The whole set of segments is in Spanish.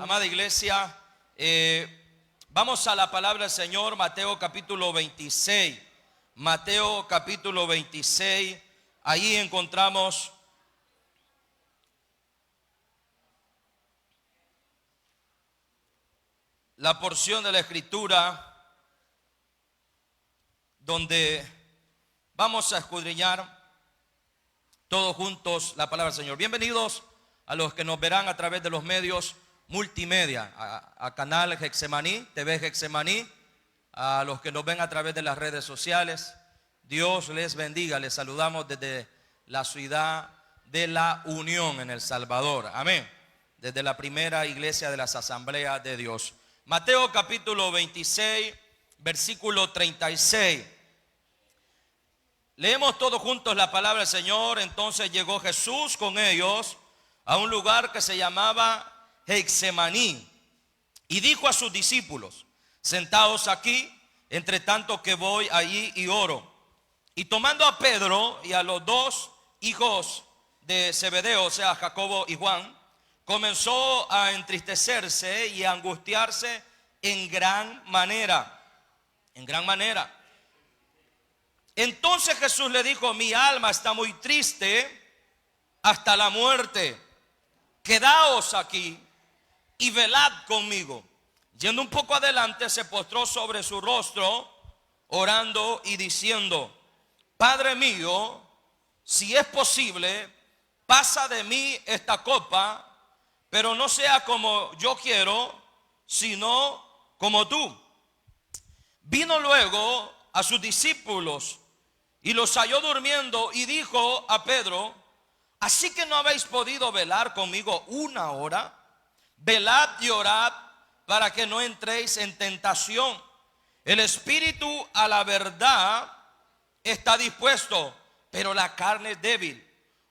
Amada iglesia, vamos a la palabra del Señor, Mateo capítulo 26. Mateo capítulo 26, ahí encontramos la porción de la escritura donde vamos a escudriñar todos juntos la palabra del Señor. Bienvenidos a los que nos verán a través de los medios multimedia, a canal Getsemaní, TV Getsemaní, a los que nos ven a través de las redes sociales. Dios les bendiga. Les saludamos desde la ciudad de La Unión en El Salvador. Amén. Desde la primera iglesia de las Asambleas de Dios. Mateo capítulo 26, versículo 36. Leemos todos juntos la palabra del Señor. Entonces llegó Jesús con ellos a un lugar que se llamaba Getsemaní y dijo a sus discípulos: sentaos aquí, entre tanto que voy allí y oro. Y tomando a Pedro y a los dos hijos de Zebedeo, o sea, Jacobo y Juan, comenzó a entristecerse y a angustiarse en gran manera. Entonces Jesús le dijo: mi alma está muy triste hasta la muerte. Quedaos aquí y velad conmigo. Yendo un poco adelante, se postró sobre su rostro, orando y diciendo: Padre mío, si es posible, pasa de mí esta copa, pero no sea como yo quiero, sino como tú. Vino luego a sus discípulos y los halló durmiendo y dijo a Pedro: ¿así que no habéis podido velar conmigo una hora? Velad y orad para que no entréis en tentación. El espíritu a la verdad está dispuesto, pero la carne es débil.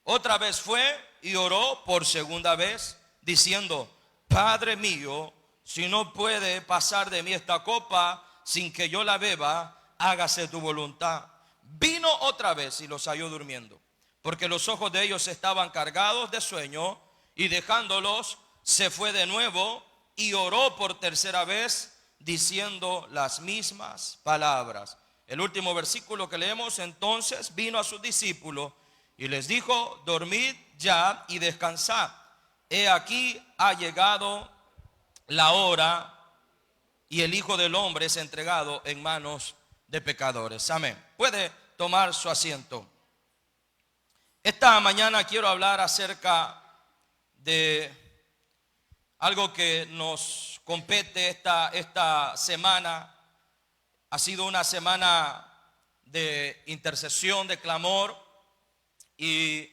Otra vez fue y oró por segunda vez, diciendo: Padre mío, si no puede pasar de mí esta copa sin que yo la beba, hágase tu voluntad. Vino otra vez y los halló durmiendo, porque los ojos de ellos estaban cargados de sueño, y dejándolos se fue de nuevo y oró por tercera vez, diciendo las mismas palabras. El último versículo que leemos: entonces vino a sus discípulos y les dijo: dormid ya y descansad. He aquí ha llegado la hora y el Hijo del Hombre es entregado en manos de pecadores. Amén. Puede tomar su asiento. Esta mañana quiero hablar acerca de algo que nos compete esta semana. Ha sido una semana de intercesión, de clamor, y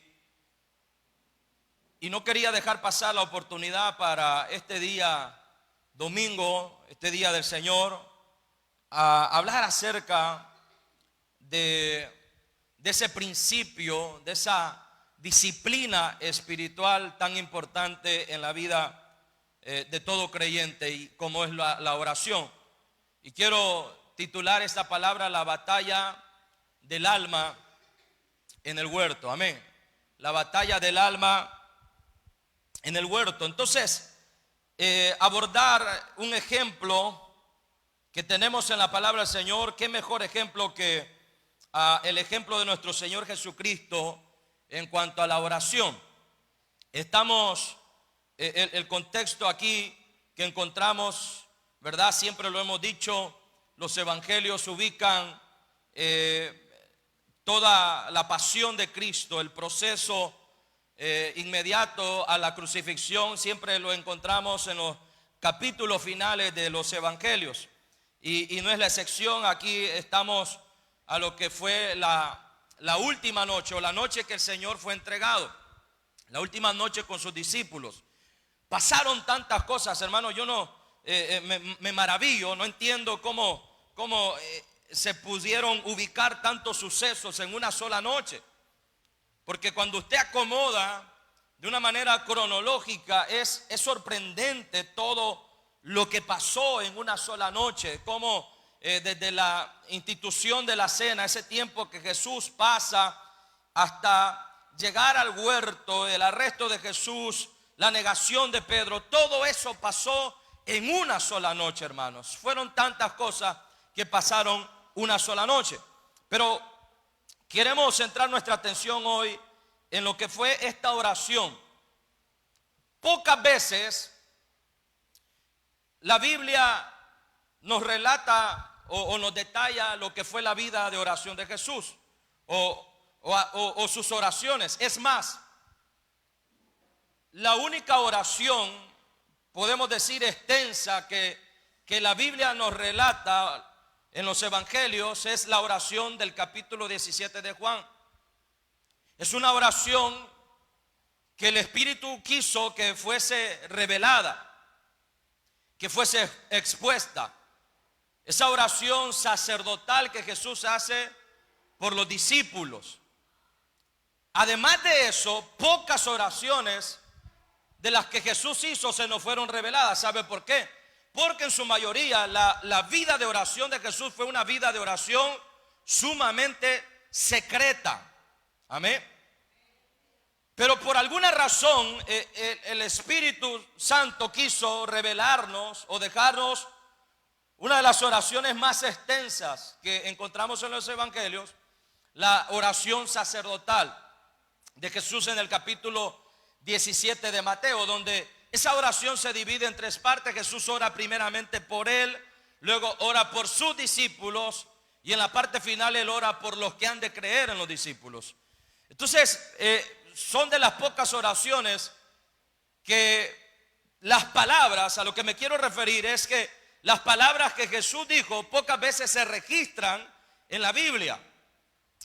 no quería dejar pasar la oportunidad para este día domingo, este día del Señor, a hablar acerca de ese principio, de esa disciplina espiritual tan importante en la vida de todo creyente, y como es la oración. Y quiero titular esta palabra: la batalla del alma en el huerto. Amén. La batalla del alma en el huerto. Entonces, abordar un ejemplo que tenemos en la palabra del Señor. Qué mejor ejemplo que el ejemplo de nuestro Señor Jesucristo en cuanto a la oración. Estamos, el contexto aquí que encontramos, ¿verdad? Siempre lo hemos dicho, los evangelios ubican toda la pasión de Cristo, el proceso inmediato a la crucifixión. Siempre lo encontramos en los capítulos finales de los evangelios, y no es la excepción. Aquí estamos a lo que fue la última noche, o la noche que el Señor fue entregado, la última noche con sus discípulos. Pasaron tantas cosas, hermano. Yo no me maravillo, no entiendo cómo se pudieron ubicar tantos sucesos en una sola noche. Porque cuando usted acomoda de una manera cronológica, es sorprendente todo lo que pasó en una sola noche. Como desde la institución de la cena, ese tiempo que Jesús pasa, hasta llegar al huerto, el arresto de Jesús, la negación de Pedro, todo eso pasó en una sola noche, hermanos. Fueron tantas cosas que pasaron una sola noche. Pero queremos centrar nuestra atención hoy en lo que fue esta oración. Pocas veces la Biblia nos relata o nos detalla lo que fue la vida de oración de Jesús o sus oraciones. Es más, la única oración, podemos decir extensa, que la Biblia nos relata en los evangelios es la oración del capítulo 17 de Juan. Es una oración que el Espíritu quiso que fuese revelada, que fuese expuesta. Esa oración sacerdotal que Jesús hace por los discípulos. Además de eso, pocas oraciones de las que Jesús hizo se nos fueron reveladas. ¿Sabe por qué? Porque en su mayoría la vida de oración de Jesús fue una vida de oración sumamente secreta. Amén. Pero por alguna razón el Espíritu Santo quiso revelarnos o dejarnos una de las oraciones más extensas que encontramos en los evangelios, la oración sacerdotal de Jesús en el capítulo 17 de Mateo, donde esa oración se divide en tres partes. Jesús ora primeramente por él, luego ora por sus discípulos y en la parte final él ora por los que han de creer en los discípulos. Entonces, son de las pocas oraciones que las palabras, a lo que me quiero referir es que las palabras que Jesús dijo pocas veces se registran en la Biblia.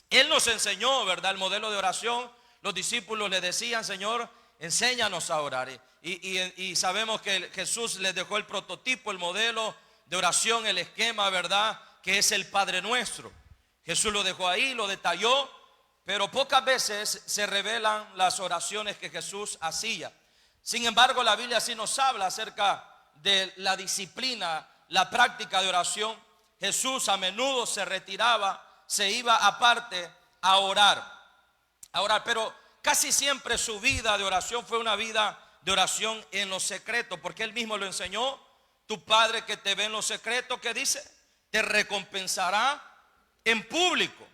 Él nos enseñó, ¿verdad?, el modelo de oración. Los discípulos le decían: Señor, enséñanos a orar. Y sabemos que Jesús les dejó el prototipo, el modelo de oración, el esquema, ¿verdad?, que es el Padre Nuestro. Jesús lo dejó ahí, lo detalló, pero pocas veces se revelan las oraciones que Jesús hacía. Sin embargo, la Biblia sí nos habla acerca de la disciplina, la práctica de oración. Jesús a menudo se retiraba, se iba aparte a orar, pero casi siempre su vida de oración fue una vida de oración en lo secreto, porque él mismo lo enseñó. Tu Padre que te ve en lo secreto, ¿qué dice? Te recompensará en público.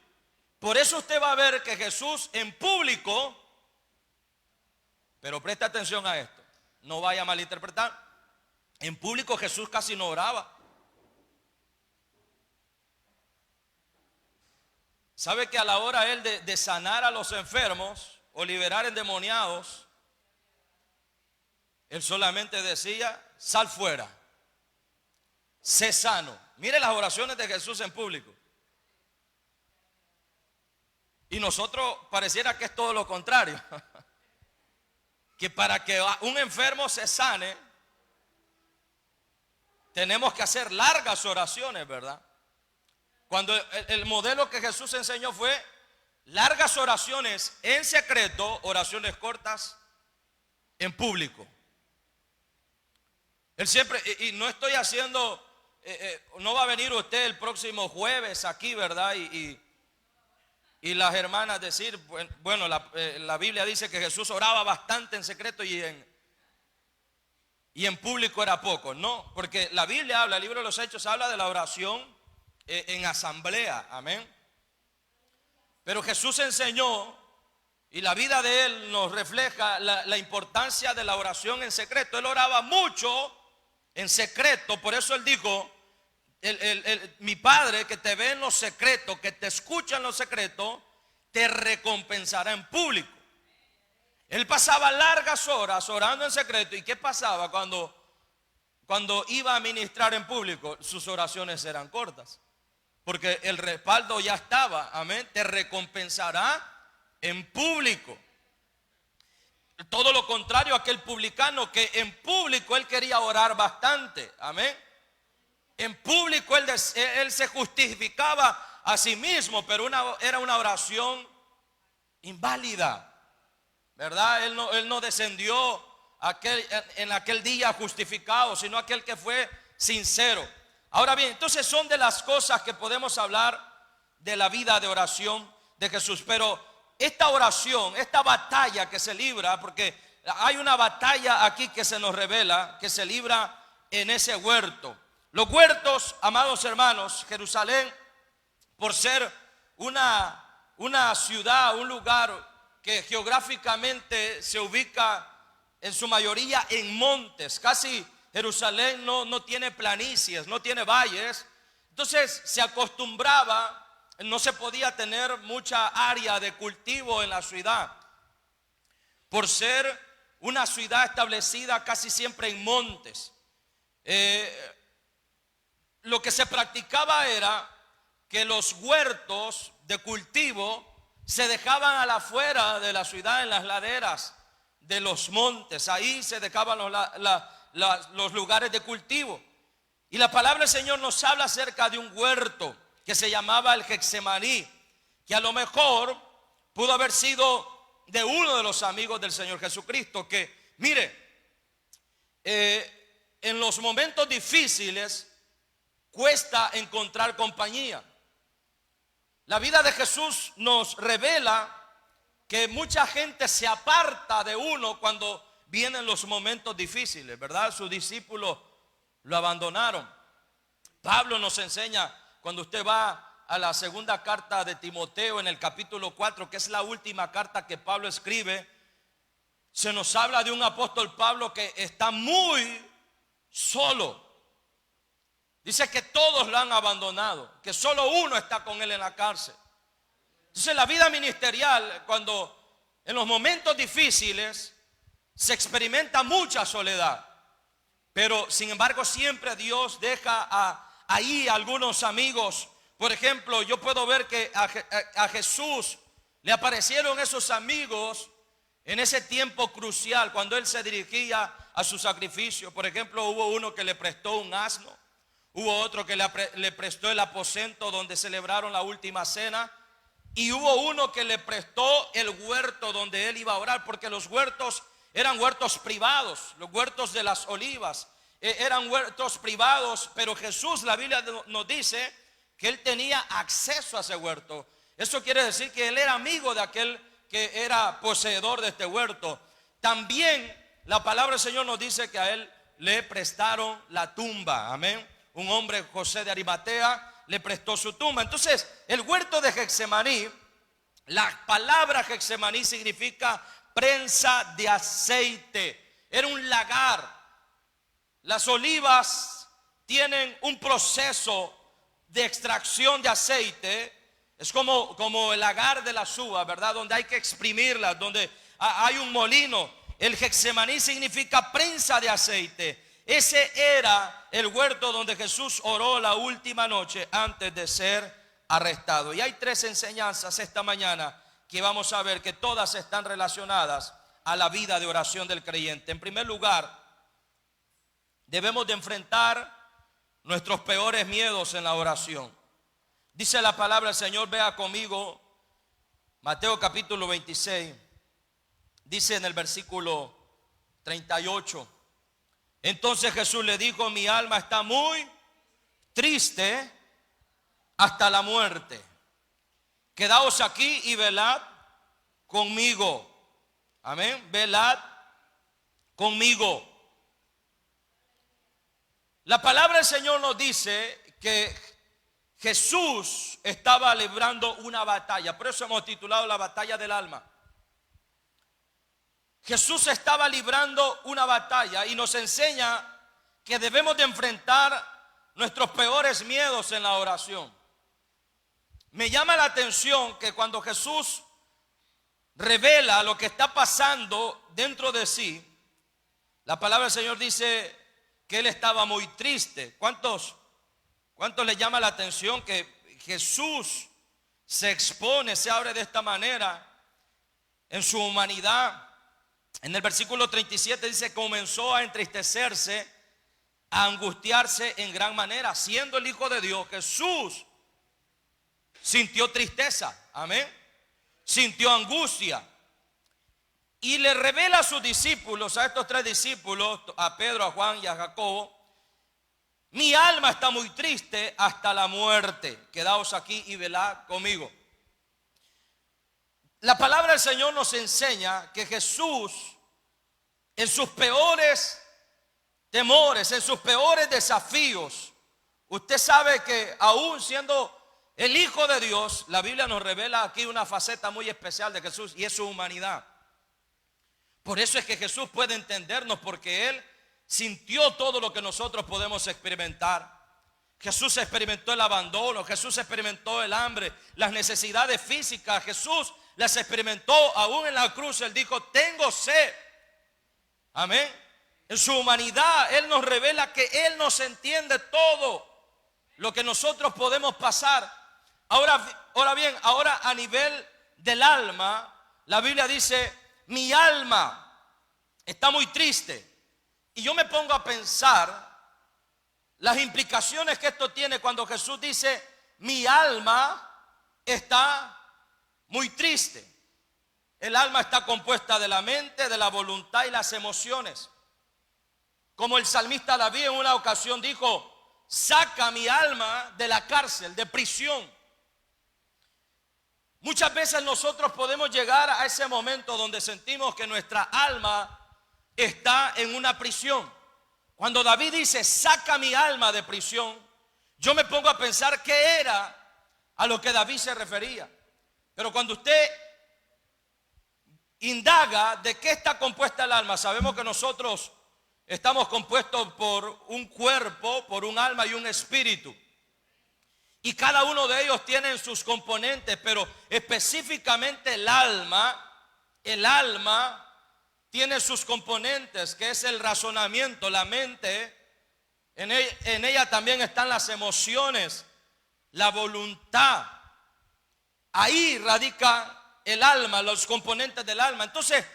Por eso usted va a ver que Jesús en público, pero presta atención a esto, no vaya a malinterpretar, en público Jesús casi no oraba. ¿Sabe que a la hora él de sanar a los enfermos o liberar endemoniados, él solamente decía: sal fuera, sé sano? Mire las oraciones de Jesús en público. Y nosotros pareciera que es todo lo contrario, que para que un enfermo se sane tenemos que hacer largas oraciones, ¿verdad? Cuando el modelo que Jesús enseñó fue largas oraciones en secreto, oraciones cortas en público. Él siempre, y no estoy haciendo, no va a venir usted el próximo jueves aquí, ¿verdad? Y las hermanas decir, bueno, la Biblia dice que Jesús oraba bastante en secreto y en público era poco. No, porque la Biblia habla, el libro de los Hechos habla de la oración en asamblea, amén. Pero Jesús enseñó, y la vida de él nos refleja la importancia de la oración en secreto. Él oraba mucho en secreto, por eso él dijo: mi Padre que te ve en lo secreto, que te escucha en lo secreto, te recompensará en público. Él pasaba largas horas orando en secreto. ¿Y qué pasaba cuando iba a ministrar en público? Sus oraciones eran cortas, porque el respaldo ya estaba, amén. Te recompensará en público. Todo lo contrario a aquel publicano, que en público él quería orar bastante, amén. En público él se justificaba a sí mismo, pero era una oración inválida, ¿verdad? Él no descendió en aquel día justificado, sino aquel que fue sincero. Ahora bien, entonces son de las cosas que podemos hablar de la vida de oración de Jesús. Pero esta oración, esta batalla que se libra, porque hay una batalla aquí que se nos revela, que se libra en ese huerto. Los huertos, amados hermanos, Jerusalén, por ser una ciudad, un lugar que geográficamente se ubica en su mayoría en montes, casi Jerusalén no tiene planicies, no tiene valles, entonces se acostumbraba, no se podía tener mucha área de cultivo en la ciudad, por ser una ciudad establecida casi siempre en montes. Lo que se practicaba era que los huertos de cultivo se dejaban a la afuera de la ciudad, en las laderas de los montes. Ahí se dejaban los lugares de cultivo. Y la palabra del Señor nos habla acerca de un huerto que se llamaba el Getsemaní, que a lo mejor pudo haber sido de uno de los amigos del Señor Jesucristo, que mire, en los momentos difíciles cuesta encontrar compañía. La vida de Jesús nos revela que mucha gente se aparta de uno cuando vienen los momentos difíciles, ¿verdad? Sus discípulos lo abandonaron. Pablo nos enseña, cuando usted va a la segunda carta de Timoteo en el capítulo 4, que es la última carta que Pablo escribe, se nos habla de un apóstol Pablo que está muy solo. Dice que todos lo han abandonado, que solo uno está con él en la cárcel. Entonces la vida ministerial, cuando en los momentos difíciles se experimenta mucha soledad, pero sin embargo siempre Dios deja ahí algunos amigos. Por ejemplo, yo puedo ver que a Jesús le aparecieron esos amigos en ese tiempo crucial, cuando él se dirigía a su sacrificio. Por ejemplo, hubo uno que le prestó un asno, hubo otro que le prestó el aposento donde celebraron la última cena, y hubo uno que le prestó el huerto donde él iba a orar, porque los huertos eran huertos privados, los huertos de las olivas eran huertos privados, pero Jesús, la Biblia nos dice que él tenía acceso a ese huerto. Eso quiere decir que él era amigo de aquel que era poseedor de este huerto. También la palabra del Señor nos dice que a él le prestaron la tumba, amén. Un hombre, José de Arimatea, le prestó su tumba. Entonces, el huerto de Getsemaní, la palabra Getsemaní significa prensa de aceite. Era un lagar. Las olivas tienen un proceso de extracción de aceite. Es como el lagar de las uvas, ¿verdad? Donde hay que exprimirlas, donde hay un molino. El Getsemaní significa prensa de aceite. Ese era el huerto donde Jesús oró la última noche antes de ser arrestado. Y hay tres enseñanzas esta mañana que vamos a ver, que todas están relacionadas a la vida de oración del creyente. En primer lugar, debemos de enfrentar nuestros peores miedos en la oración. Dice la palabra del Señor, vea conmigo Mateo capítulo 26. Dice en el versículo 38. Entonces Jesús le dijo, mi alma está muy triste hasta la muerte. Quedaos aquí y velad conmigo. Amén. Velad conmigo. La palabra del Señor nos dice que Jesús estaba librando una batalla. Por eso hemos titulado la batalla del alma. Jesús estaba librando una batalla y nos enseña que debemos de enfrentar nuestros peores miedos en la oración. Me llama la atención que cuando Jesús revela lo que está pasando dentro de sí, la palabra del Señor dice que él estaba muy triste. ¿Cuántos le llama la atención que Jesús se expone, se abre de esta manera en su humanidad? En el versículo 37 dice, comenzó a entristecerse, a angustiarse en gran manera. Siendo el Hijo de Dios, Jesús sintió tristeza, amén. Sintió angustia. Y le revela a sus discípulos, a estos tres discípulos, a Pedro, a Juan y a Jacobo, mi alma está muy triste hasta la muerte. Quedaos aquí y velad conmigo. La palabra del Señor nos enseña que Jesús en sus peores temores, en sus peores desafíos, usted sabe que aún siendo el Hijo de Dios, la Biblia nos revela aquí una faceta muy especial de Jesús y es su humanidad. Por eso es que Jesús puede entendernos, porque Él sintió todo lo que nosotros podemos experimentar. Jesús experimentó el abandono, Jesús experimentó el hambre, las necesidades físicas. Jesús las experimentó aún en la cruz. Él dijo: tengo sed. Amén. En su humanidad Él nos revela que Él nos entiende todo lo que nosotros podemos pasar. Ahora bien, ahora a nivel del alma, la Biblia dice: mi alma está muy triste. Y yo me pongo a pensar las implicaciones que esto tiene cuando Jesús dice: mi alma está muy triste. El alma está compuesta de la mente, de la voluntad y las emociones. Como el salmista David en una ocasión dijo: saca mi alma de la cárcel, de prisión. Muchas veces nosotros podemos llegar a ese momento donde sentimos que nuestra alma está en una prisión. Cuando David dice: saca mi alma de prisión, yo me pongo a pensar qué era a lo que David se refería. Pero cuando usted indaga de qué está compuesta el alma, sabemos que nosotros estamos compuestos por un cuerpo, por un alma y un espíritu. Y cada uno de ellos tiene sus componentes, pero específicamente el alma tiene sus componentes, que es el razonamiento, la mente. En ella también están las emociones, la voluntad. Ahí radica el alma, los componentes del alma. Entonces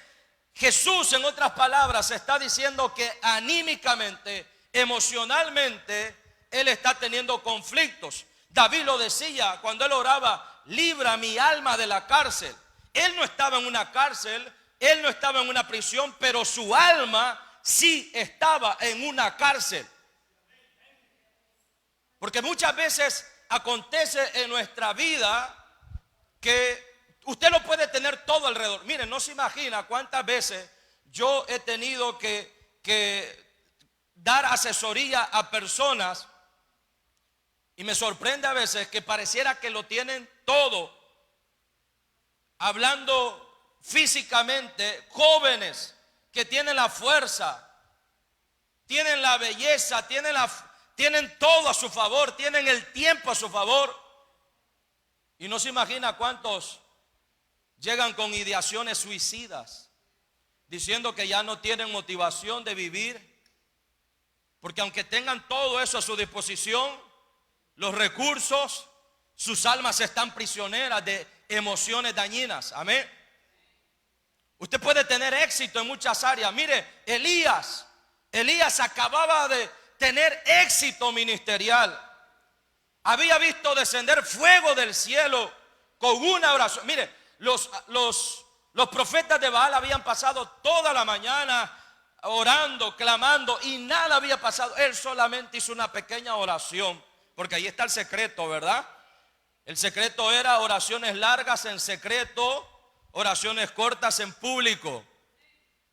Jesús, en otras palabras, está diciendo que anímicamente, emocionalmente, Él está teniendo conflictos. David lo decía cuando él oraba: libra mi alma de la cárcel. Él no estaba en una cárcel, él no estaba en una prisión, pero su alma sí estaba en una cárcel. Porque muchas veces acontece en nuestra vida que usted lo puede tener todo alrededor. Miren, no se imagina cuántas veces yo he tenido que dar asesoría a personas, y me sorprende a veces que pareciera que lo tienen todo, hablando físicamente, jóvenes que tienen la fuerza, tienen la belleza, tienen todo a su favor, tienen el tiempo a su favor, y no se imagina cuántos llegan con ideaciones suicidas, diciendo que ya no tienen motivación de vivir, porque aunque tengan todo eso a su disposición, los recursos, sus almas están prisioneras de emociones dañinas. Amén. Usted puede tener éxito en muchas áreas. Mire, Elías acababa de tener éxito ministerial. Había visto descender fuego del cielo con una oración. Mire, los profetas de Baal habían pasado toda la mañana orando, clamando, y nada había pasado. Él solamente hizo una pequeña oración, porque ahí está el secreto, ¿verdad? El secreto era oraciones largas en secreto, oraciones cortas en público.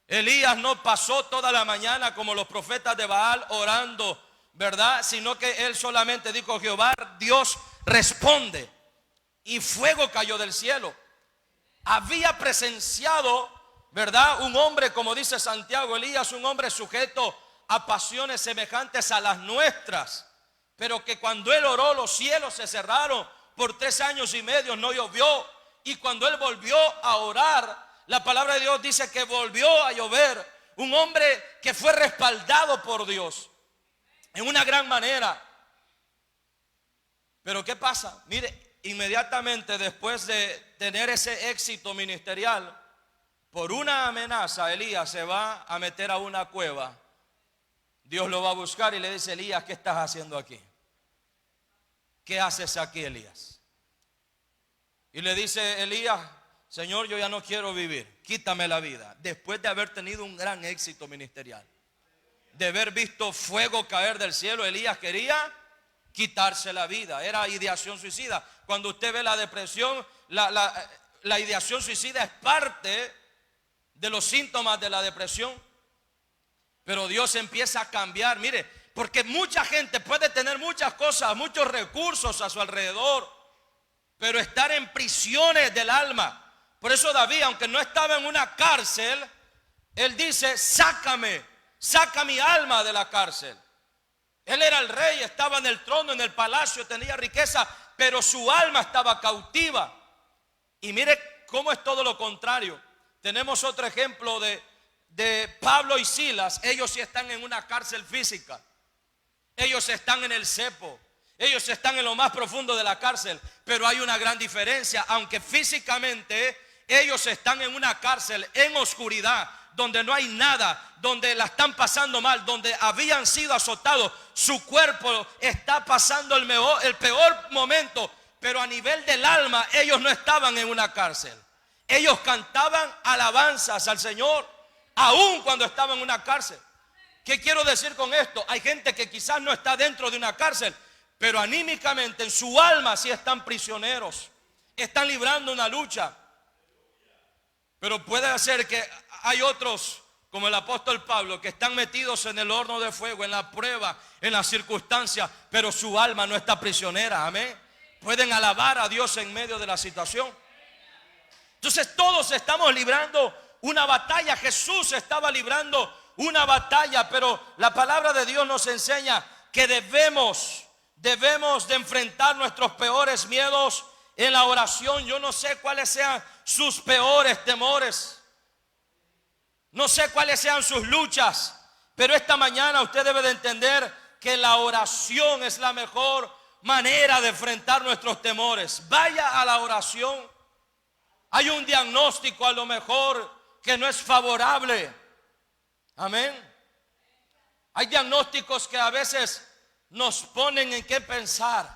Elías no pasó toda la mañana como los profetas de Baal orando, ¿verdad? Sino que él solamente dijo: Jehová, Dios, responde. Y fuego cayó del cielo. Había presenciado, ¿verdad?, un hombre, como dice Santiago, Elías, un hombre sujeto a pasiones semejantes a las nuestras, pero que cuando él oró los cielos se cerraron por 3 años y medio, no llovió. Y cuando él volvió a orar, la palabra de Dios dice que volvió a llover. Un hombre que fue respaldado por Dios en una gran manera. Pero ¿qué pasa? Mire, inmediatamente después de tener ese éxito ministerial, por una amenaza, Elías se va a meter a una cueva. Dios lo va a buscar y le dice: Elías, ¿qué estás haciendo aquí? ¿Qué haces aquí, Elías? Y le dice Elías: Señor, yo ya no quiero vivir, quítame la vida. Después de haber tenido un gran éxito ministerial, de haber visto fuego caer del cielo, Elías quería quitarse la vida. Era ideación suicida. Cuando usted ve la depresión, la ideación suicida es parte de los síntomas de la depresión. Pero Dios empieza a cambiar, mire, porque mucha gente puede tener muchas cosas, muchos recursos a su alrededor, pero estar en prisiones del alma. Por eso David, aunque no estaba en una cárcel, él dice: sácame, saca mi alma de la cárcel. Él era el rey, estaba en el trono, en el palacio, tenía riqueza, pero su alma estaba cautiva. Y mire cómo es todo lo contrario. Tenemos otro ejemplo de Pablo y Silas. Ellos sí están en una cárcel física. Ellos están en el cepo. Ellos están en lo más profundo de la cárcel. Pero hay una gran diferencia. Aunque físicamente ellos están en una cárcel en oscuridad, donde no hay nada, donde la están pasando mal, donde habían sido azotados, su cuerpo está pasando el peor momento. Pero a nivel del alma, ellos no estaban en una cárcel. Ellos cantaban alabanzas al Señor, aun cuando estaban en una cárcel. ¿Qué quiero decir con esto? Hay gente que quizás no está dentro de una cárcel, pero anímicamente en su alma sí están prisioneros, están librando una lucha. Pero puede ser que hay otros, como el apóstol Pablo, que están metidos en el horno de fuego, en la prueba, en las circunstancias, pero su alma no está prisionera. Amén. Pueden alabar a Dios en medio de la situación. Entonces todos estamos librando una batalla. Jesús estaba librando una batalla, pero la palabra de Dios nos enseña que debemos de enfrentar nuestros peores miedos en la oración. Yo no sé cuáles sean sus peores temores, no sé cuáles sean sus luchas, pero esta mañana usted debe de entender que la oración es la mejor manera de enfrentar nuestros temores. Vaya a la oración. Hay un diagnóstico a lo mejor que no es favorable. Amén. Hay diagnósticos que a veces nos ponen en qué pensar.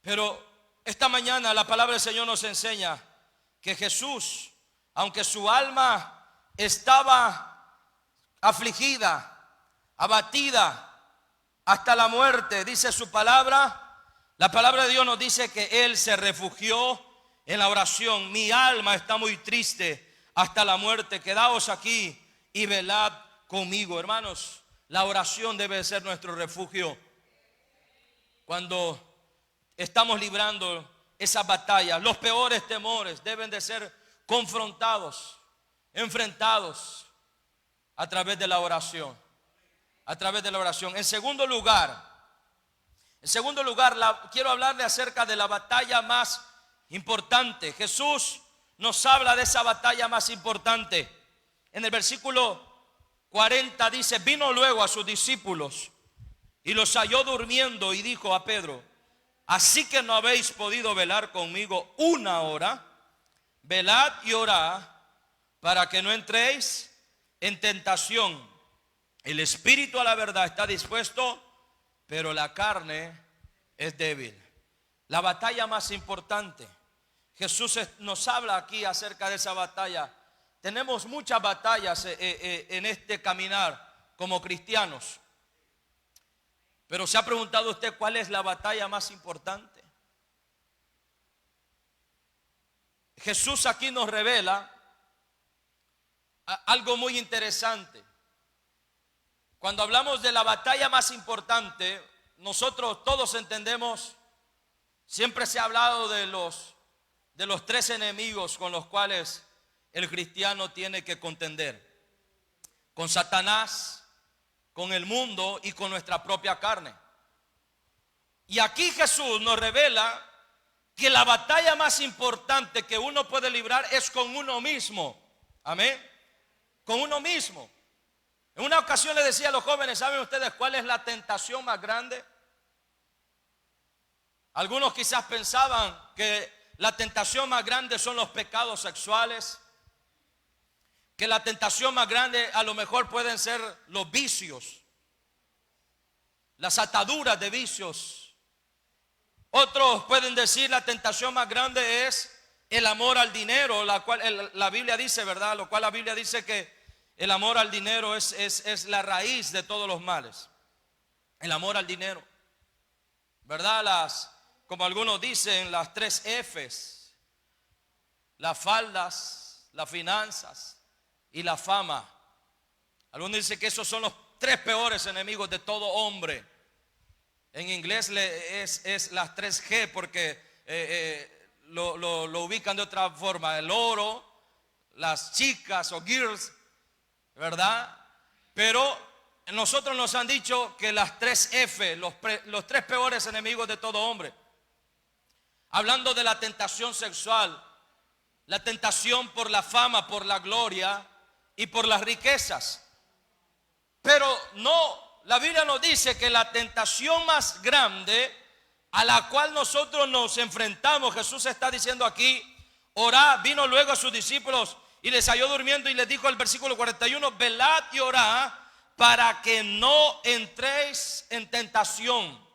Pero esta mañana la palabra del Señor nos enseña que Jesús, aunque su alma estaba afligida, abatida hasta la muerte, dice su palabra, la palabra de Dios nos dice que Él se refugió en la oración. Mi alma está muy triste hasta la muerte, quedaos aquí y velad conmigo. Hermanos, la oración debe ser nuestro refugio cuando estamos librando esas batallas. Los peores temores deben de ser confrontados, enfrentados a través de la oración. A través de la oración. En segundo lugar, quiero hablarle acerca de la batalla más importante. Jesús nos habla de esa batalla más importante. En el versículo 40 dice: vino luego a sus discípulos y los halló durmiendo y dijo a Pedro: así que no habéis podido velar conmigo una hora, velad y orad para que no entréis en tentación. El espíritu a la verdad está dispuesto, pero la carne es débil. La batalla más importante. Jesús nos habla aquí acerca de esa batalla. Tenemos muchas batallas en este caminar como cristianos. Pero ¿se ha preguntado usted cuál es la batalla más importante? Jesús aquí nos revela algo muy interesante. Cuando hablamos de la batalla más importante, nosotros todos entendemos, siempre se ha hablado de los tres enemigos con los cuales el cristiano tiene que contender: con Satanás, con el mundo y con nuestra propia carne. Y aquí Jesús nos revela que la batalla más importante que uno puede librar es con uno mismo. Amén. Con uno mismo. En una ocasión le decía a los jóvenes: ¿saben ustedes cuál es la tentación más grande? Algunos quizás pensaban que la tentación más grande son los pecados sexuales, que la tentación más grande a lo mejor pueden ser los vicios, las ataduras de vicios. Otros pueden decir la tentación más grande es el amor al dinero, la cual la Biblia dice, ¿verdad? Lo cual la Biblia dice que el amor al dinero es la raíz de todos los males. El amor al dinero, ¿verdad? Como algunos dicen, las 3 Fs: las faldas, las finanzas y la fama. Algunos dicen que esos son los 3 peores enemigos de todo hombre. En inglés es las 3G porque lo ubican de otra forma. El oro, las chicas o girls, ¿verdad? Pero nosotros nos han dicho que las 3F, los 3 peores enemigos de todo hombre. Hablando de la tentación sexual, la tentación por la fama, por la gloria y por las riquezas. Pero no, la Biblia nos dice que la tentación más grande a la cual nosotros nos enfrentamos, Jesús está diciendo aquí, orad, vino luego a sus discípulos y les halló durmiendo y les dijo el versículo 41, velad y orad para que no entréis en tentación.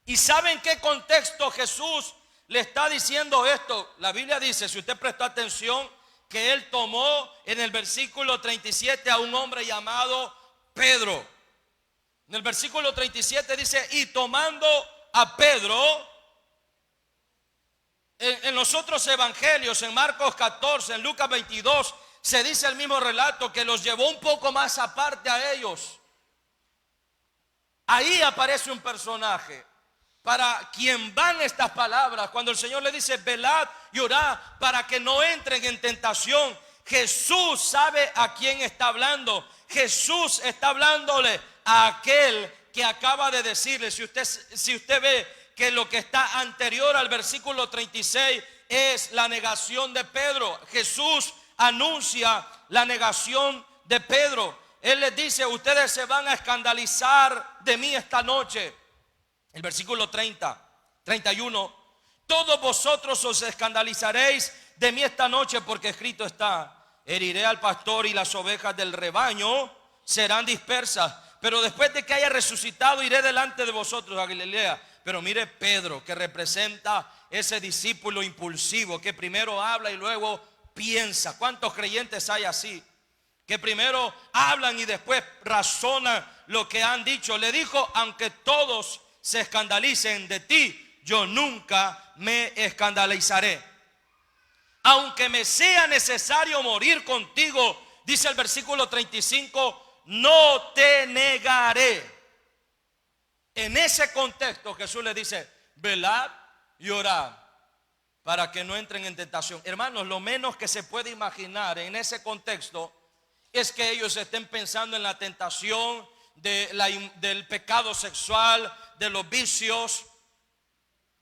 ¿Y saben qué contexto Jesús le está diciendo esto? La Biblia dice, si usted prestó atención, que él tomó en el versículo 37 a un hombre llamado Pedro. En el versículo 37 dice, y tomando a Pedro, en los otros evangelios, en Marcos 14, en Lucas 22, se dice el mismo relato que los llevó un poco más aparte a ellos. Ahí aparece un personaje para quien van estas palabras. Cuando el Señor le dice, velad y orad para que no entren en tentación, Jesús sabe a quién está hablando. Jesús está hablándole a aquel que acaba de decirle. Si usted ve que lo que está anterior al versículo 36 es la negación de Pedro, Jesús anuncia la negación de Pedro. Él les dice, ustedes se van a escandalizar de mí esta noche. El versículo 31, todos vosotros os escandalizaréis de mí esta noche, porque escrito está, heriré al pastor y las ovejas del rebaño serán dispersas. Pero después de que haya resucitado, iré delante de vosotros a Galilea. Pero mire Pedro, que representa ese discípulo impulsivo, que primero habla y luego piensa. ¿Cuántos creyentes hay así? Que primero hablan y después razonan lo que han dicho. Le dijo, aunque todos se escandalicen de ti, yo nunca me escandalizaré. Aunque me sea necesario morir contigo, dice el versículo 35, no te negaré. En ese contexto Jesús le dice, velad y orad para que no entren en tentación. Hermanos, lo menos que se puede imaginar en ese contexto es que ellos estén pensando en la tentación del pecado sexual, de los vicios.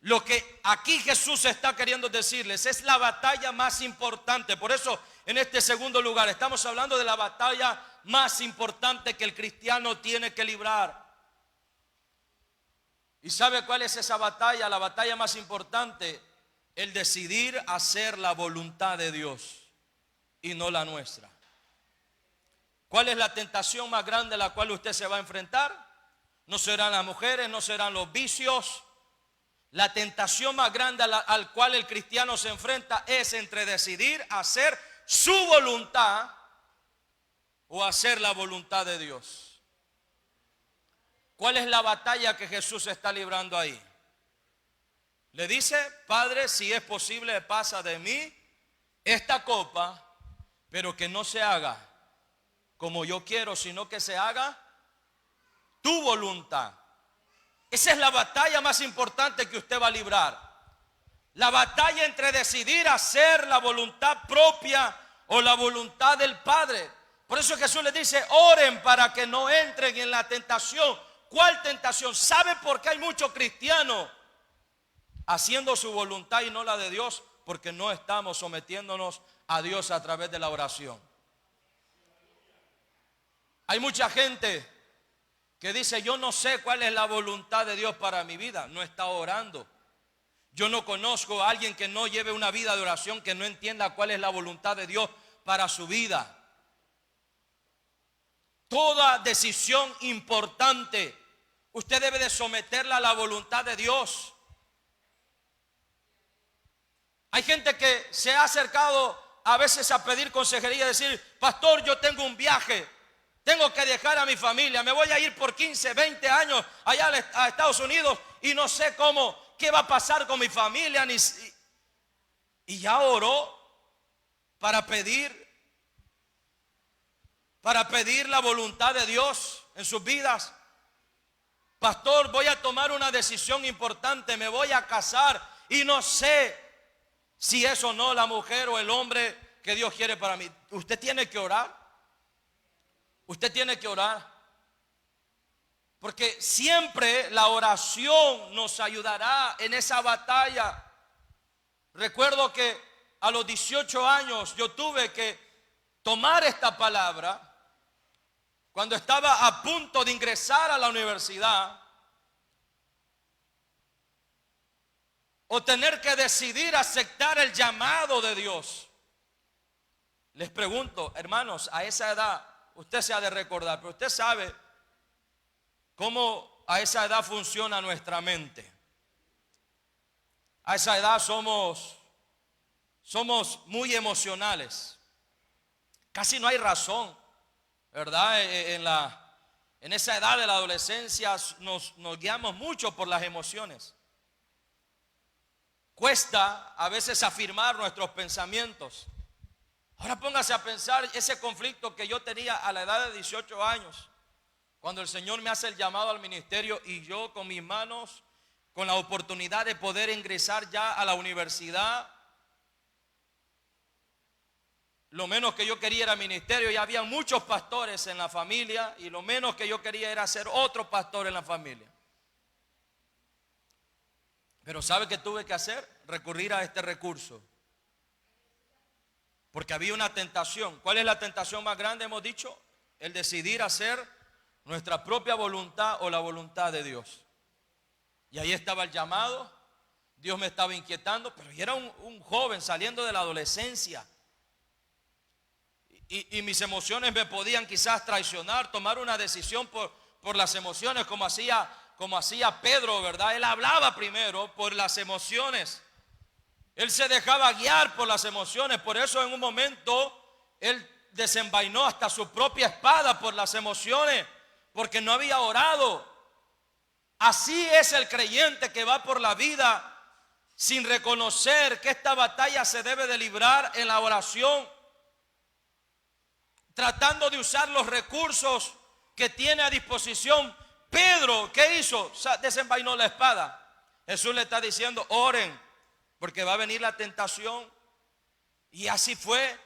Lo que aquí Jesús está queriendo decirles es la batalla más importante. Por eso en este segundo lugar estamos hablando de la batalla más importante que el cristiano tiene que librar. ¿Y sabe cuál es esa batalla? La batalla más importante, el decidir hacer la voluntad de Dios y no la nuestra. ¿Cuál es la tentación más grande a la cual usted se va a enfrentar? No serán las mujeres, no serán los vicios. La tentación más grande al cual el cristiano se enfrenta es entre decidir hacer su voluntad o hacer la voluntad de Dios. ¿Cuál es la batalla que Jesús está librando ahí? Le dice, Padre, si es posible, pasa de mí esta copa, pero que no se haga como yo quiero, sino que se haga tu voluntad. Esa es la batalla más importante que usted va a librar. La batalla entre decidir hacer la voluntad propia o la voluntad del Padre. Por eso Jesús les dice, oren para que no entren en la tentación. ¿Cuál tentación? ¿Sabe por qué hay muchos cristianos haciendo su voluntad y no la de Dios? Porque no estamos sometiéndonos a Dios a través de la oración. Hay mucha gente que dice, yo no sé cuál es la voluntad de Dios para mi vida. No está orando. Yo no conozco a alguien que no lleve una vida de oración, que no entienda cuál es la voluntad de Dios para su vida. Toda decisión importante, usted debe de someterla a la voluntad de Dios. Hay gente que se ha acercado a veces a pedir consejería, decir, pastor, yo tengo un viaje, tengo que dejar a mi familia, me voy a ir por 15, 20 años allá a Estados Unidos y no sé cómo, qué va a pasar con mi familia. Y ya oró para pedir para pedir la voluntad de Dios en sus vidas? Pastor, voy a tomar una decisión importante, me voy a casar y no sé si es o no la mujer o el hombre que Dios quiere para mí. Usted tiene que orar. Usted tiene que orar. Porque siempre la oración nos ayudará en esa batalla. Recuerdo que a los 18 años yo tuve que tomar esta palabra cuando estaba a punto de ingresar a la universidad, o tener que decidir aceptar el llamado de Dios. Les pregunto, hermanos, a esa edad, usted se ha de recordar, pero usted sabe cómo a esa edad funciona nuestra mente. A esa edad somos muy emocionales. Casi no hay razón, ¿verdad? En esa edad de la adolescencia nos guiamos mucho por las emociones. Cuesta a veces afirmar nuestros pensamientos. Ahora póngase a pensar ese conflicto que yo tenía a la edad de 18 años, cuando el Señor me hace el llamado al ministerio y yo con mis manos, con la oportunidad de poder ingresar ya a la universidad. Lo menos que yo quería era ministerio, y había muchos pastores en la familia, y lo menos que yo quería era ser otro pastor en la familia. Pero ¿sabe qué tuve que hacer? Recurrir a este recurso. Porque había una tentación. ¿Cuál es la tentación más grande? Hemos dicho, el decidir hacer nuestra propia voluntad o la voluntad de Dios. Y ahí estaba el llamado. Dios me estaba inquietando, pero yo era un joven saliendo de la adolescencia. Y mis emociones me podían quizás traicionar, tomar una decisión por las emociones, como hacía Pedro, ¿verdad? Él hablaba primero por las emociones. Él se dejaba guiar por las emociones. Por eso en un momento él desenvainó hasta su propia espada por las emociones, porque no había orado. Así es el creyente que va por la vida sin reconocer que esta batalla se debe de librar en la oración, tratando de usar los recursos que tiene a disposición. Pedro, ¿qué hizo? Desenvainó la espada. Jesús le está diciendo, oren, porque va a venir la tentación. Y así fue.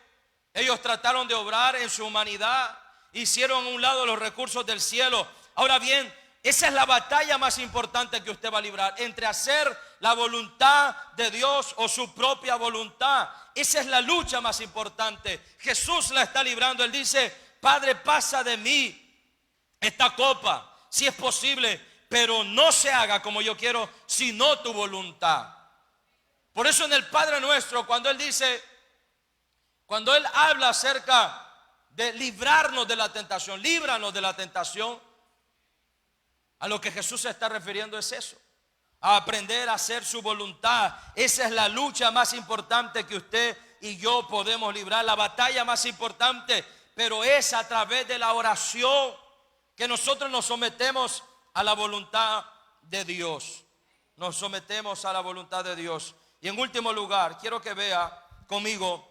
Ellos trataron de obrar en su humanidad, hicieron a un lado los recursos del cielo. Ahora bien, esa es la batalla más importante que usted va a librar, entre hacer la voluntad de Dios o su propia voluntad. Esa es la lucha más importante. Jesús la está librando. Él dice, Padre, pasa de mí esta copa, si es posible, pero no se haga como yo quiero, sino tu voluntad. Por eso en el Padre Nuestro, cuando Él habla acerca de librarnos de la tentación, líbranos de la tentación, a lo que Jesús se está refiriendo es eso, a aprender a hacer su voluntad. Esa es la lucha más importante que usted y yo podemos librar, la batalla más importante, pero es a través de la oración que nosotros nos sometemos a la voluntad de Dios. Nos sometemos a la voluntad de Dios. Y en último lugar, quiero que vea conmigo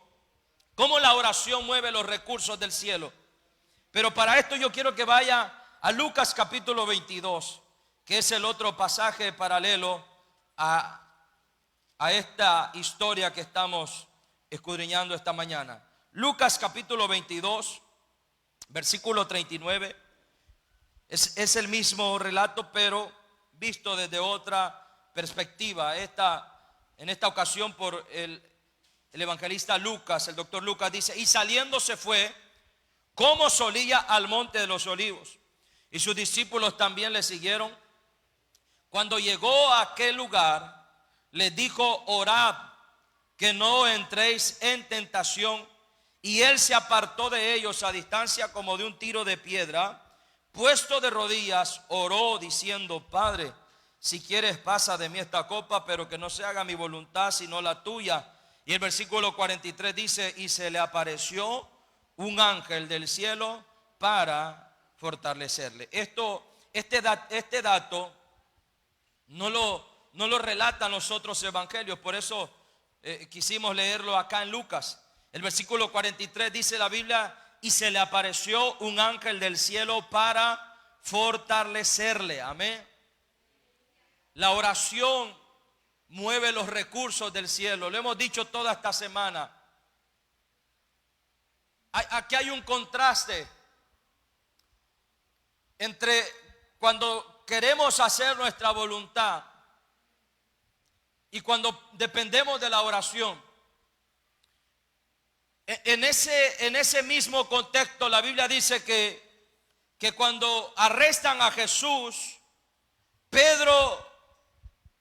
cómo la oración mueve los recursos del cielo. Pero para esto yo quiero que vaya a Lucas capítulo 22, que es el otro pasaje paralelo a esta historia que estamos escudriñando esta mañana. Lucas capítulo 22, versículo 39. Es el mismo relato, pero visto desde otra perspectiva. En esta ocasión por el evangelista Lucas, el doctor Lucas dice, y saliendo se fue como solía al monte de los olivos, y sus discípulos también le siguieron. Cuando llegó a aquel lugar, les dijo, orad que no entréis en tentación. Y él se apartó de ellos a distancia como de un tiro de piedra. Puesto de rodillas, oró diciendo, Padre, si quieres pasa de mí esta copa, pero que no se haga mi voluntad sino la tuya. Y el versículo 43 dice, y se le apareció un ángel del cielo para fortalecerle. Este dato no lo relatan los otros evangelios, por eso quisimos leerlo acá en Lucas. El versículo 43 dice la Biblia, y se le apareció un ángel del cielo para fortalecerle. Amén. La oración mueve los recursos del cielo. Lo hemos dicho toda esta semana. Aquí hay un contraste entre cuando queremos hacer nuestra voluntad y cuando dependemos de la oración. En ese mismo contexto, la Biblia dice que cuando arrestan a Jesús, Pedro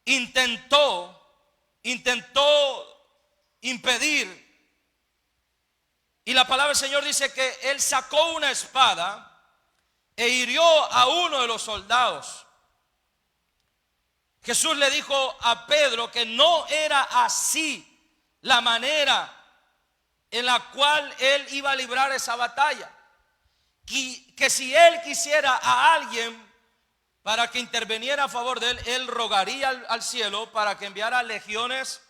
intentó impedir. Y la palabra del Señor dice que él sacó una espada e hirió a uno de los soldados. Jesús le dijo a Pedro que no era así la manera en la cual él iba a librar esa batalla. Que si él quisiera a alguien para que interviniera a favor de él, él rogaría al cielo para que enviara legiones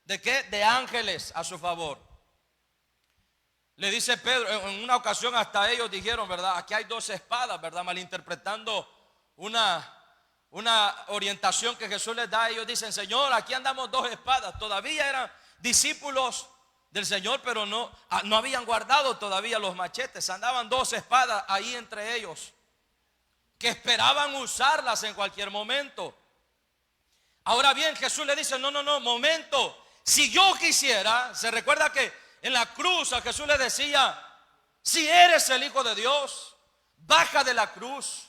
¿de qué? De ángeles a su favor. Le dice Pedro, en una ocasión hasta ellos dijeron, ¿verdad? Aquí hay dos espadas, ¿verdad? Malinterpretando una orientación que Jesús les da. Ellos dicen, Señor, aquí andamos dos espadas. Todavía eran discípulos del Señor, pero no habían guardado todavía los machetes. Andaban dos espadas ahí entre ellos, que esperaban usarlas en cualquier momento. Ahora bien, Jesús le dice, no, momento. Si yo quisiera, se recuerda que en la cruz a Jesús le decía, si eres el Hijo de Dios, baja de la cruz,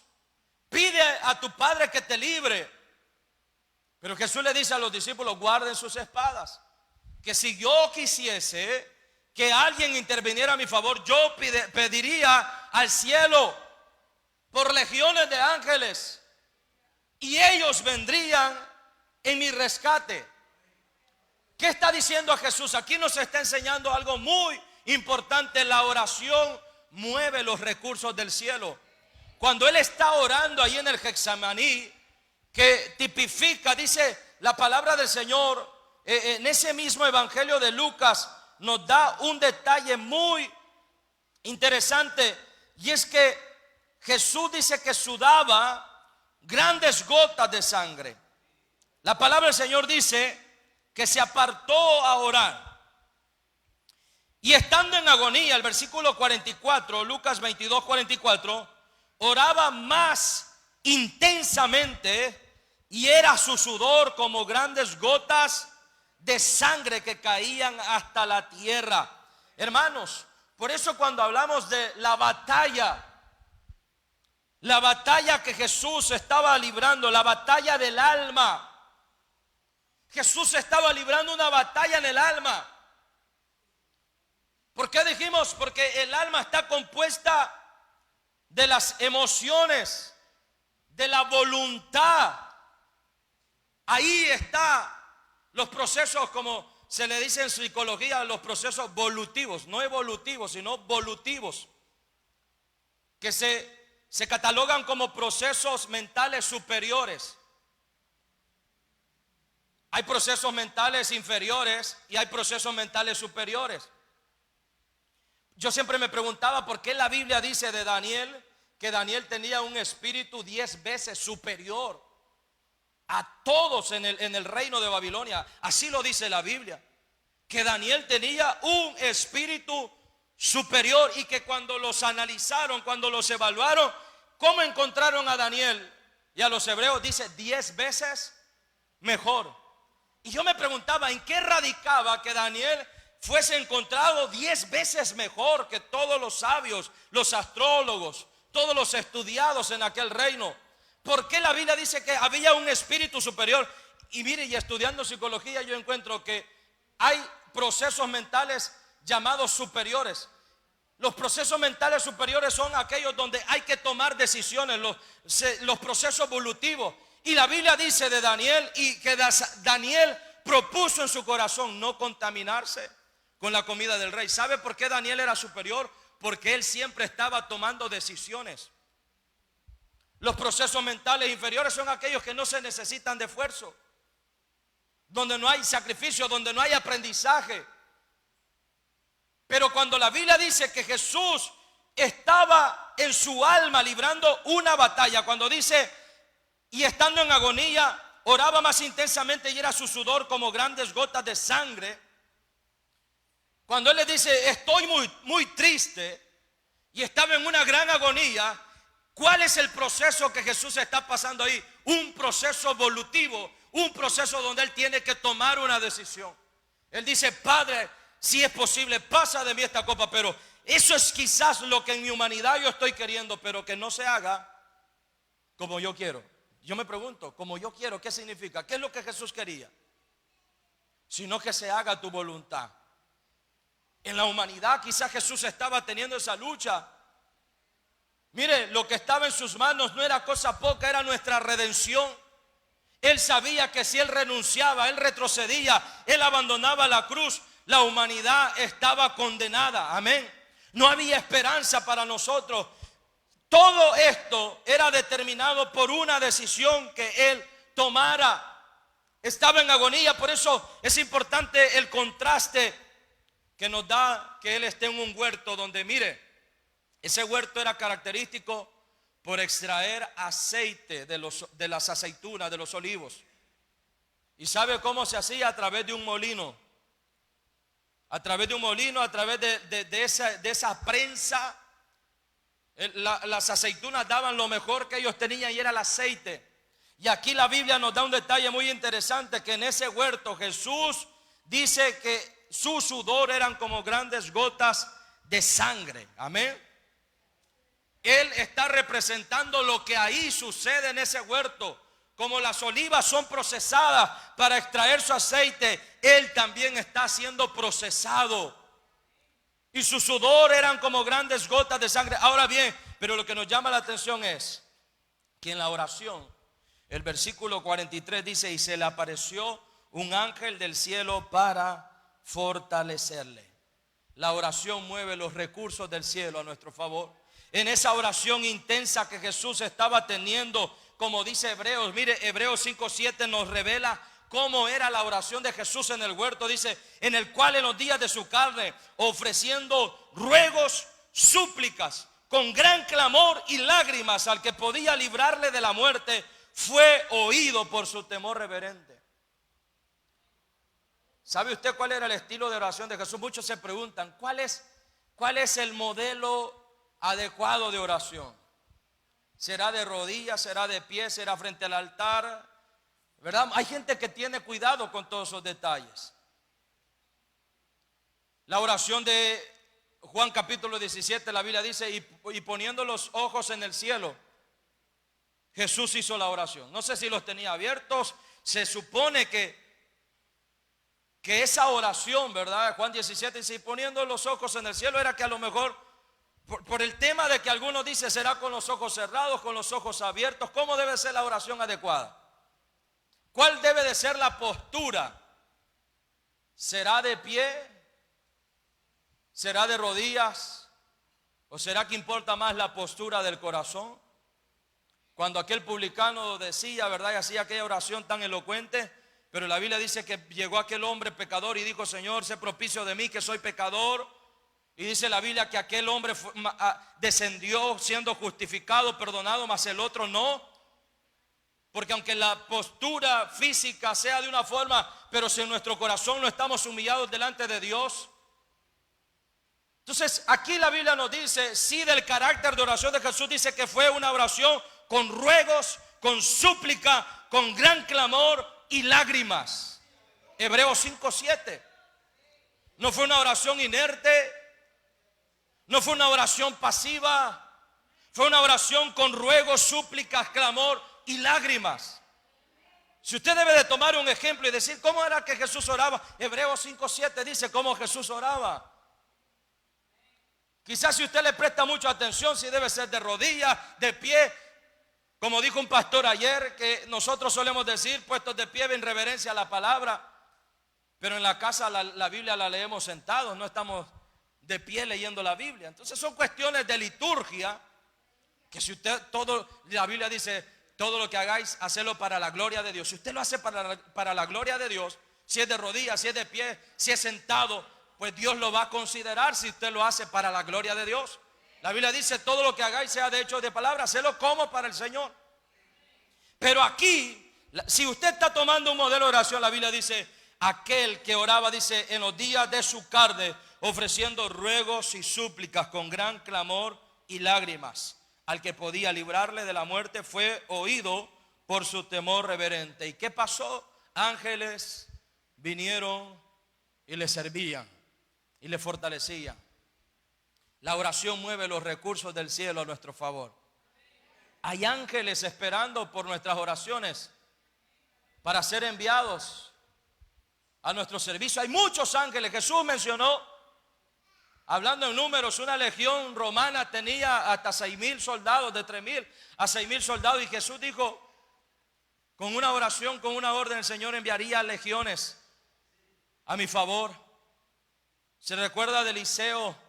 pide a tu Padre que te libre. Pero Jesús le dice a los discípulos, guarden sus espadas, que si yo quisiese que alguien interviniera a mi favor, yo pediría al cielo por legiones de ángeles y ellos vendrían en mi rescate. ¿Qué está diciendo a Jesús? Aquí nos está enseñando algo muy importante. La oración mueve los recursos del cielo. Cuando él está orando ahí en el Getsemaní, que tipifica, dice la palabra del Señor, en ese mismo evangelio de Lucas, nos da un detalle muy interesante. Y es que Jesús dice que sudaba grandes gotas de sangre. La palabra del Señor dice que se apartó a orar. Y estando en agonía, el versículo 44, Lucas 22, 44, oraba más intensamente y era su sudor como grandes gotas de sangre que caían hasta la tierra. Hermanos, por eso cuando hablamos de la batalla que Jesús estaba librando, la batalla del alma, Jesús estaba librando una batalla en el alma. ¿Por qué dijimos? Porque el alma está compuesta de las emociones, de la voluntad. Ahí están los procesos, como se le dice en psicología, los procesos volutivos, no evolutivos, sino volutivos, que se catalogan como procesos mentales superiores. Hay procesos mentales inferiores y hay procesos mentales superiores. Yo siempre me preguntaba por qué la Biblia dice de Daniel que Daniel tenía un espíritu 10 veces superior a todos en el reino de Babilonia. Así lo dice la Biblia, que Daniel tenía un espíritu superior y que cuando los analizaron, cuando los evaluaron, ¿cómo encontraron a Daniel y a los hebreos? Dice 10 veces mejor. Y yo me preguntaba, ¿en qué radicaba que Daniel fuese encontrado 10 veces mejor que todos los sabios, los astrólogos, todos los estudiados en aquel reino? ¿Por qué la Biblia dice que había un espíritu superior? Y mire, y estudiando psicología yo encuentro que hay procesos mentales llamados superiores. Los procesos mentales superiores son aquellos donde hay que tomar decisiones, los procesos evolutivos. Y la Biblia dice de Daniel, y que Daniel propuso en su corazón no contaminarse con la comida del rey. ¿Sabe por qué Daniel era superior? Porque él siempre estaba tomando decisiones. Los procesos mentales inferiores son aquellos que no se necesitan de esfuerzo, donde no hay sacrificio, donde no hay aprendizaje. Pero cuando la Biblia dice que Jesús estaba en su alma librando una batalla. Cuando dice, y estando en agonía, oraba más intensamente y era su sudor como grandes gotas de sangre. Cuando él le dice, estoy muy triste y estaba en una gran agonía, ¿cuál es el proceso que Jesús está pasando ahí? Un proceso evolutivo, un proceso donde él tiene que tomar una decisión. Él dice, Padre, si es posible, pasa de mí esta copa, pero eso es quizás lo que en mi humanidad yo estoy queriendo, pero que no se haga como yo quiero. Yo me pregunto, como yo quiero, ¿qué significa? ¿Qué es lo que Jesús quería? Sino que se haga tu voluntad. En la humanidad quizás Jesús estaba teniendo esa lucha. Mire, lo que estaba en sus manos no era cosa poca, era nuestra redención. Él sabía que si él renunciaba, él retrocedía, él abandonaba la cruz, la humanidad estaba condenada. Amén. No había esperanza para nosotros. Todo esto era determinado por una decisión que él tomara. Estaba en agonía, por eso es importante el contraste que nos da que él esté en un huerto donde, mire, ese huerto era característico por extraer aceite de las aceitunas, de los olivos. ¿Y sabe cómo se hacía? A través de un molino. A través de un molino, a través de esa prensa. Las aceitunas daban lo mejor que ellos tenían y era el aceite. Y aquí la Biblia nos da un detalle muy interesante, que en ese huerto Jesús dice que su sudor eran como grandes gotas de sangre. Amén. Él está representando lo que ahí sucede en ese huerto. Como las olivas son procesadas para extraer su aceite, él también está siendo procesado. Y su sudor eran como grandes gotas de sangre. Ahora bien, pero lo que nos llama la atención es que en la oración, el versículo 43 dice, y se le apareció un ángel del cielo para fortalecerle. La oración mueve los recursos del cielo a nuestro favor. En esa oración intensa que Jesús estaba teniendo, como dice Hebreos, mire, Hebreos 5:7 nos revela cómo era la oración de Jesús en el huerto. Dice, en el cual en los días de su carne, ofreciendo ruegos, súplicas, con gran clamor y lágrimas al que podía librarle de la muerte, fue oído por su temor reverente. ¿Sabe usted cuál era el estilo de oración de Jesús? Muchos se preguntan, ¿cuál es el modelo adecuado de oración? ¿Será de rodillas? ¿Será de pie? ¿Será frente al altar? ¿Verdad? Hay gente que tiene cuidado con todos esos detalles. La oración de Juan capítulo 17, la Biblia dice, y poniendo los ojos en el cielo, Jesús hizo la oración. No sé si los tenía abiertos. Se supone que esa oración, ¿verdad? Juan 17 dice, y poniendo los ojos en el cielo, era que a lo mejor por el tema de que algunos dicen será con los ojos cerrados, con los ojos abiertos. ¿Cómo debe ser la oración adecuada? ¿Cuál debe de ser la postura? ¿Será de pie? ¿Será de rodillas? ¿O será que importa más la postura del corazón? Cuando aquel publicano decía, ¿verdad? Y hacía aquella oración tan elocuente, pero la Biblia dice que llegó aquel hombre pecador y dijo, Señor, sé propicio de mí que soy pecador. Y dice la Biblia que aquel hombre descendió siendo justificado, perdonado, mas el otro no. Porque aunque la postura física sea de una forma, pero si en nuestro corazón no estamos humillados delante de Dios. Entonces aquí la Biblia nos dice, sí, del carácter de oración de Jesús, dice que fue una oración con ruegos, con súplica, con gran clamor y lágrimas. Hebreos 5:7. No fue una oración inerte, no fue una oración pasiva, fue una oración con ruegos, súplicas, clamor y lágrimas. Si usted debe de tomar un ejemplo y decir cómo era que Jesús oraba, Hebreos 5:7 dice cómo Jesús oraba. Quizás si usted le presta mucha atención, si debe ser de rodillas, de pie, como dijo un pastor ayer, que nosotros solemos decir puestos de pie en reverencia a la palabra, pero en la casa la Biblia la leemos sentados, no estamos de pie leyendo la Biblia. Entonces son cuestiones de liturgia, que si usted, la Biblia dice, todo lo que hagáis, hacedlo para la gloria de Dios. Si usted lo hace para la gloria de Dios, si es de rodillas, si es de pie, si es sentado, pues Dios lo va a considerar si usted lo hace para la gloria de Dios. La Biblia dice: todo lo que hagáis sea de hecho de palabra, hacedlo como para el Señor. Pero aquí, si usted está tomando un modelo de oración, la Biblia dice: aquel que oraba, dice, en los días de su carne, ofreciendo ruegos y súplicas con gran clamor y lágrimas, al que podía librarle de la muerte, fue oído por su temor reverente. ¿Y qué pasó? Ángeles vinieron y le servían y le fortalecían. La oración mueve los recursos del cielo a nuestro favor. Hay ángeles esperando por nuestras oraciones para ser enviados a nuestro servicio. Hay muchos ángeles. Jesús mencionó, hablando en números, una legión romana tenía hasta 6,000 soldados, de 3,000 a 6,000 soldados. Y Jesús dijo, con una oración, con una orden, el Señor enviaría legiones a mi favor. Se recuerda de Eliseo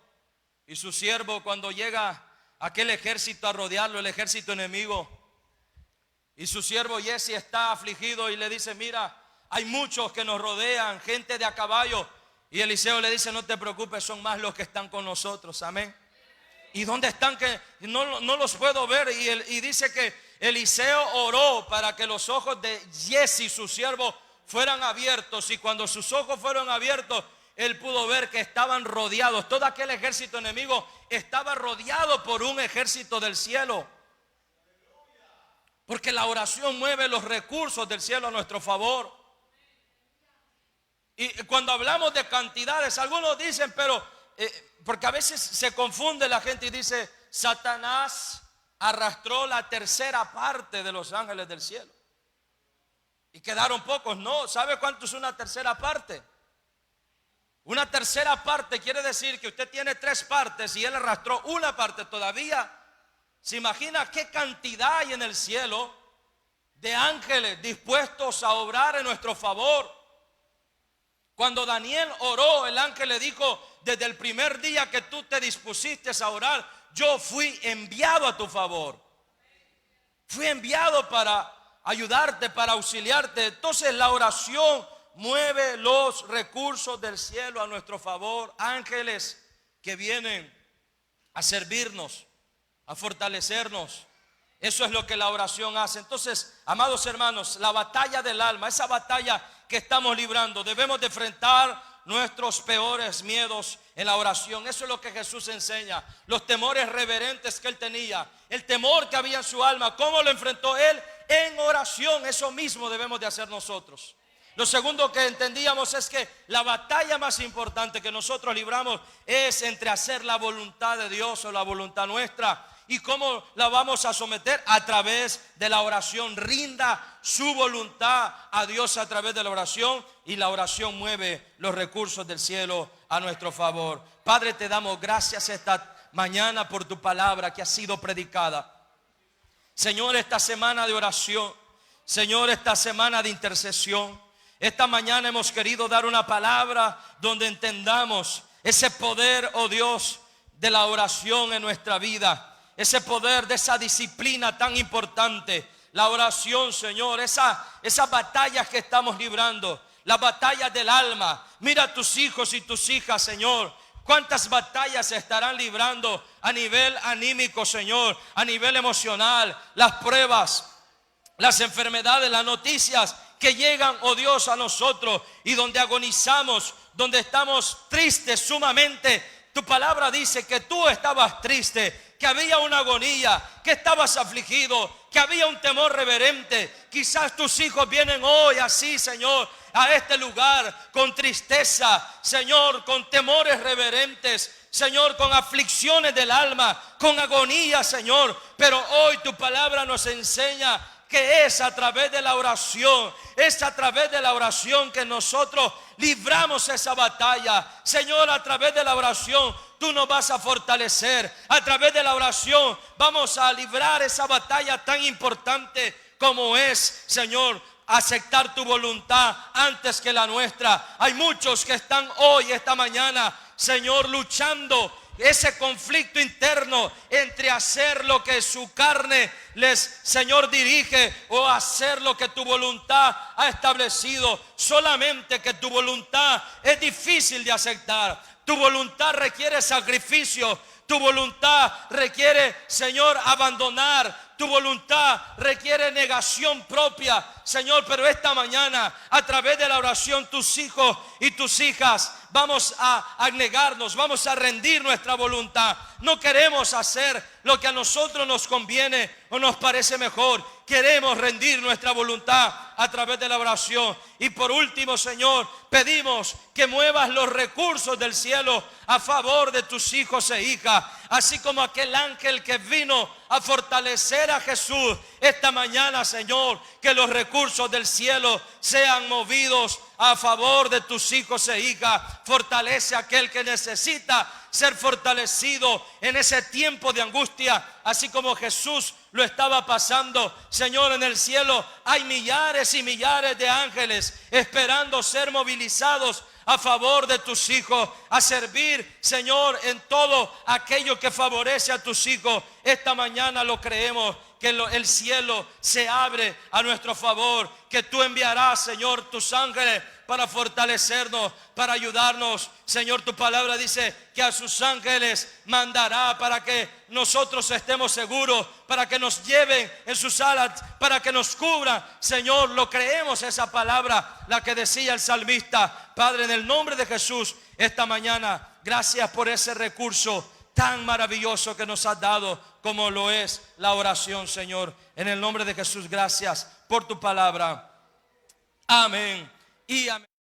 y su siervo cuando llega aquel ejército a rodearlo, el ejército enemigo. Y su siervo Jesse está afligido y le dice: mira, hay muchos que nos rodean, gente de a caballo. Y Eliseo le dice: no te preocupes, son más los que están con nosotros. Amén. ¿Y dónde están? Que no los puedo ver. Y dice que Eliseo oró para que los ojos de Jesse, su siervo, fueran abiertos. Y cuando sus ojos fueron abiertos, él pudo ver que estaban rodeados. Todo aquel ejército enemigo estaba rodeado por un ejército del cielo. Porque la oración mueve los recursos del cielo a nuestro favor. Y cuando hablamos de cantidades, algunos dicen, pero porque a veces se confunde la gente y dice: Satanás arrastró la tercera parte de los ángeles del cielo y quedaron pocos. No, ¿sabe cuánto es una tercera parte? Una tercera parte quiere decir que usted tiene 3 partes y él arrastró una parte todavía. ¿Se imagina qué cantidad hay en el cielo de ángeles dispuestos a obrar en nuestro favor? Cuando Daniel oró, el ángel le dijo: desde el primer día que tú te dispusiste a orar, yo fui enviado a tu favor. Fui enviado para ayudarte, para auxiliarte. Entonces la oración mueve los recursos del cielo a nuestro favor. Ángeles que vienen a servirnos, a fortalecernos. Eso es lo que la oración hace. Entonces, amados hermanos, la batalla del alma, esa batalla que estamos librando, debemos de enfrentar nuestros peores miedos en la oración. Eso es lo que Jesús enseña. Los temores reverentes que él tenía, el temor que había en su alma, ¿cómo lo enfrentó él? En oración. Eso mismo debemos de hacer nosotros. Lo segundo que entendíamos es que la batalla más importante que nosotros libramos es entre hacer la voluntad de Dios o la voluntad nuestra. ¿Y cómo la vamos a someter? A través de la oración. Rinda su voluntad a Dios a través de la oración, y la oración mueve los recursos del cielo a nuestro favor. Padre, te damos gracias esta mañana por tu palabra que ha sido predicada. Señor, esta semana de oración, Señor, esta semana de intercesión, esta mañana hemos querido dar una palabra donde entendamos ese poder, oh Dios, de la oración en nuestra vida. Ese poder de esa disciplina tan importante, la oración, Señor, esas batallas que estamos librando, las batallas del alma. Mira a tus hijos y tus hijas, Señor, cuántas batallas se estarán librando a nivel anímico, Señor, a nivel emocional, las pruebas, las enfermedades, las noticias que llegan, oh Dios, a nosotros, y donde agonizamos, donde estamos tristes sumamente. Tu palabra dice que tú estabas triste, que había una agonía, que estabas afligido, que había un temor reverente. Quizás tus hijos vienen hoy así, Señor, a este lugar con tristeza, Señor, con temores reverentes, Señor, con aflicciones del alma, con agonía, Señor. Pero hoy tu palabra nos enseña que es a través de la oración, es a través de la oración que nosotros libramos esa batalla. Señor, a través de la oración tú nos vas a fortalecer. A través de la oración vamos a librar esa batalla tan importante como es, Señor, aceptar tu voluntad antes que la nuestra. Hay muchos que están hoy, esta mañana, Señor, luchando ese conflicto interno entre hacer lo que su carne les, Señor, dirige, o hacer lo que tu voluntad ha establecido. Solamente que tu voluntad es difícil de aceptar. Tu voluntad requiere sacrificio. Tu voluntad requiere, Señor, abandonar. Tu voluntad requiere negación propia, Señor. Pero esta mañana, a través de la oración, tus hijos y tus hijas vamos a negarnos, vamos a rendir nuestra voluntad. No queremos hacer lo que a nosotros nos conviene o nos parece mejor. Queremos rendir nuestra voluntad a través de la oración. Y por último, Señor, pedimos que muevas los recursos del cielo a favor de tus hijos e hijas. Así como aquel ángel que vino a fortalecer a Jesús esta mañana, Señor, que los recursos del cielo sean movidos a favor de tus hijos e hijas. Fortalece a aquel que necesita ser fortalecido en ese tiempo de angustia, así como Jesús lo estaba pasando. Señor, en el cielo hay millares y millares de ángeles esperando ser movilizados a favor de tus hijos, a servir, Señor, en todo aquello que favorece a tus hijos. Esta mañana lo creemos, que el cielo se abre a nuestro favor, que tú enviarás, Señor, tus ángeles para fortalecernos, para ayudarnos. Señor, tu palabra dice que a sus ángeles mandará para que nosotros estemos seguros, para que nos lleven en sus alas, para que nos cubran. Señor, lo creemos, esa palabra, la que decía el salmista. Padre, en el nombre de Jesús, esta mañana, gracias por ese recurso tan maravilloso que nos has dado, como lo es la oración, Señor. En el nombre de Jesús, gracias por tu palabra. Amén y amén.